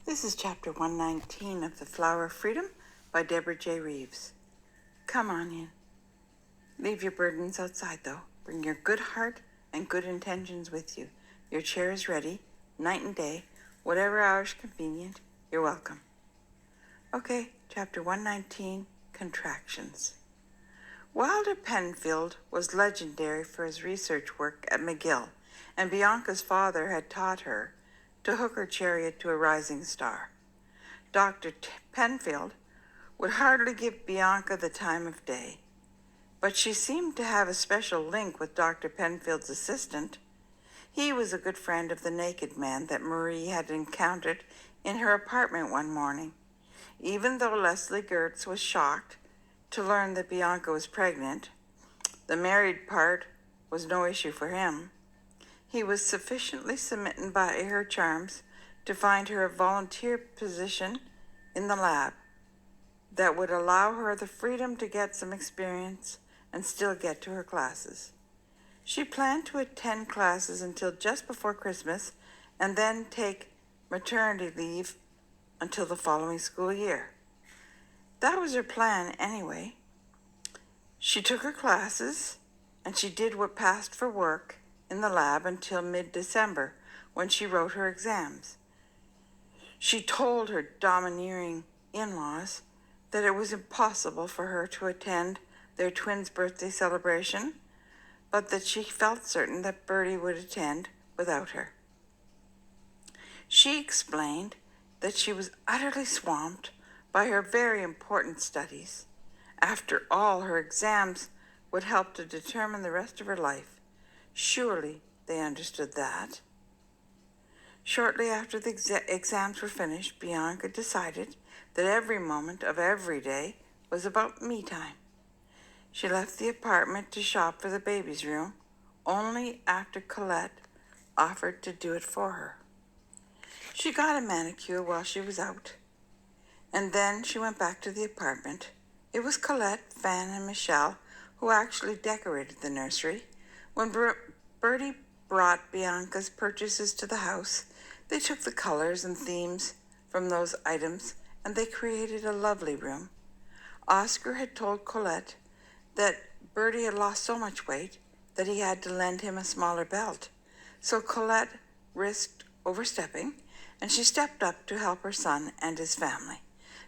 This is chapter 119 of The Flower of Freedom by Deborah J. Reeves. Come on in. Leave your burdens outside, though. Bring your good heart and good intentions with you. Your chair is ready, night and day, whatever hours convenient, you're welcome. Okay, chapter 119, Contractions. Wilder Penfield was legendary for his research work at McGill, and Bianca's father had taught her to hook her chariot to a rising star. Dr. Penfield would hardly give Bianca the time of day, but she seemed to have a special link with Dr. Penfield's assistant. He was a good friend of the naked man that Marie had encountered in her apartment one morning. Even though Leslie Gertz was shocked to learn that Bianca was pregnant, the married part was no issue for him. He was sufficiently smitten by her charms to find her a volunteer position in the lab that would allow her the freedom to get some experience and still get to her classes. She planned to attend classes until just before Christmas and then take maternity leave until the following school year. That was her plan anyway. She took her classes and she did what passed for work in the lab until mid-December, when she wrote her exams. She told her domineering in-laws that it was impossible for her to attend their twins' birthday celebration, but that she felt certain that Bertie would attend without her. She explained that she was utterly swamped by her very important studies. After all, her exams would help to determine the rest of her life. Surely they understood that. Shortly after the exams were finished, Bianca decided that every moment of every day was about me time. She left the apartment to shop for the baby's room, only after Colette offered to do it for her. She got a manicure while she was out, and then she went back to the apartment. It was Colette, Fan, and Michelle who actually decorated the nursery. When Bertie brought Bianca's purchases to the house, they took the colors and themes from those items and they created a lovely room. Oscar had told Colette that Bertie had lost so much weight that he had to lend him a smaller belt. So Colette risked overstepping, and she stepped up to help her son and his family.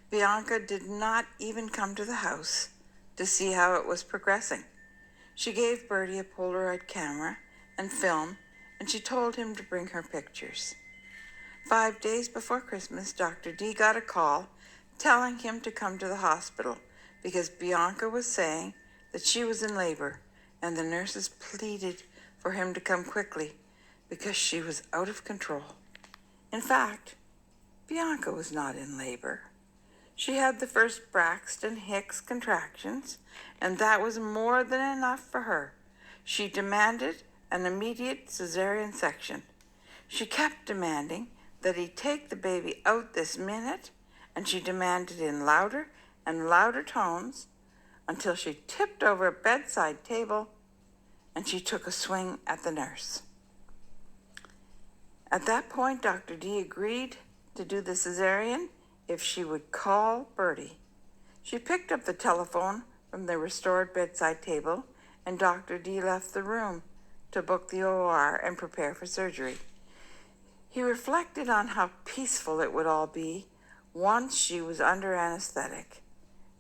Bianca did not even come to the house to see how it was progressing. She gave Bertie a Polaroid camera and film, and she told him to bring her pictures. 5 days before Christmas, Dr. D got a call telling him to come to the hospital because Bianca was saying that she was in labor, and the nurses pleaded for him to come quickly because she was out of control. In fact, Bianca was not in labor. She had the first Braxton Hicks contractions, and that was more than enough for her. She demanded an immediate cesarean section. She kept demanding that he take the baby out this minute, and she demanded in louder and louder tones until she tipped over a bedside table and she took a swing at the nurse. At that point, Dr. D agreed to do the cesarean if she would call Bertie. She picked up the telephone from the restored bedside table, and Dr. D left the room to book the OR and prepare for surgery. He reflected on how peaceful it would all be once she was under anesthetic,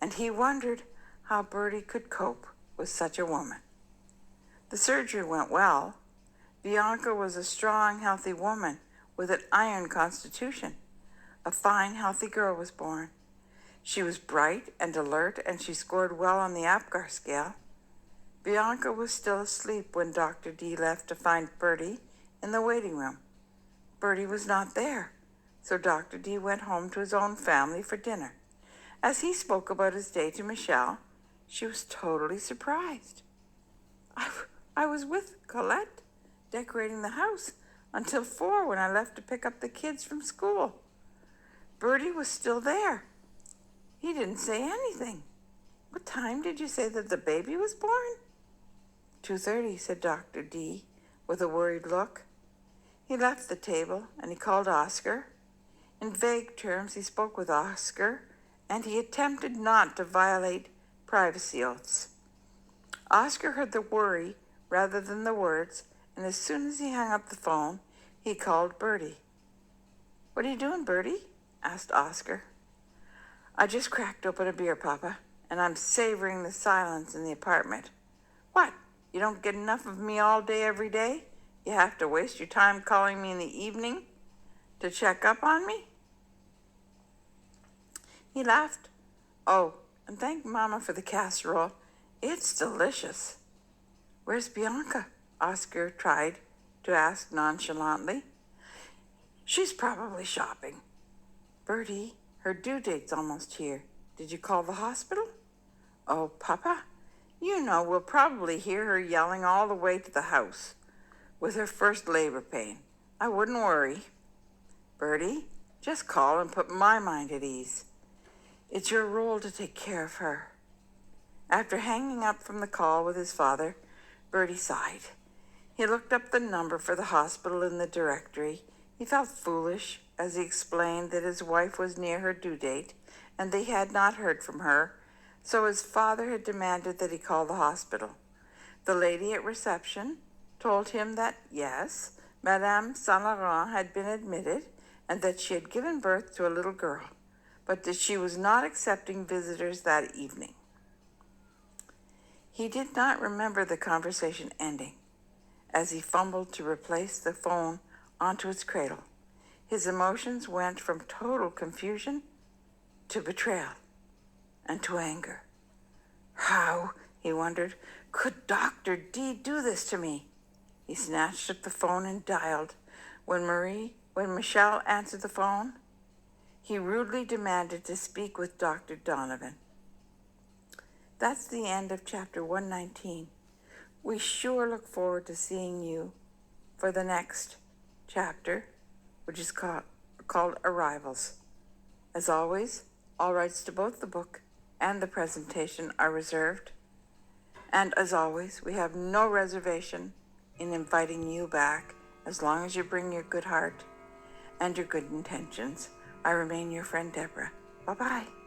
and he wondered how Bertie could cope with such a woman. The surgery went well. Bianca was a strong, healthy woman with an iron constitution. A fine, healthy girl was born. She was bright and alert, and she scored well on the APGAR scale. Bianca was still asleep when Dr. D left to find Bertie in the waiting room. Bertie was not there, so Dr. D went home to his own family for dinner. As he spoke about his day to Michelle, she was totally surprised. I was with Colette decorating the house until 4 when I left to pick up the kids from school. Bertie was still there. He didn't say anything. What time did you say that the baby was born? 2:30, said Dr. D with a worried look. He left the table and he called Oscar. In vague terms, he spoke with Oscar, and he attempted not to violate privacy oaths. Oscar heard the worry rather than the words, and as soon as he hung up the phone, he called Bertie. "What are you doing, Bertie?" asked Oscar. "I just cracked open a beer, Papa, and I'm savoring the silence in the apartment." "What? You don't get enough of me all day every day? You have to waste your time calling me in the evening to check up on me?" He laughed. "Oh, and thank Mama for the casserole. It's delicious." "Where's Bianca?" Oscar tried to ask nonchalantly. "She's probably shopping." "Bertie, her due date's almost here. Did you call the hospital?" "Oh, Papa, you know we'll probably hear her yelling all the way to the house with her first labor pain. I wouldn't worry." "Bertie, just call and put my mind at ease. It's your role to take care of her." After hanging up from the call with his father, Bertie sighed. He looked up the number for the hospital in the directory. He felt foolish as he explained that his wife was near her due date and they had not heard from her, so his father had demanded that he call the hospital. The lady at reception told him that yes, Madame Saint Laurent had been admitted and that she had given birth to a little girl, but that she was not accepting visitors that evening. He did not remember the conversation ending. As he fumbled to replace the phone onto its cradle, his emotions went from total confusion to betrayal and to anger. How, he wondered, could Dr. D do this to me? He snatched up the phone and dialed. When Michelle answered the phone, he rudely demanded to speak with Dr. Donovan. That's the end of chapter 119. We sure look forward to seeing you for the next chapter, which is called Arrivals. As always, all rights to both the book and the presentation are reserved. And as always, we have no reservation in inviting you back as long as you bring your good heart and your good intentions. I remain your friend, Deborah. Bye-bye.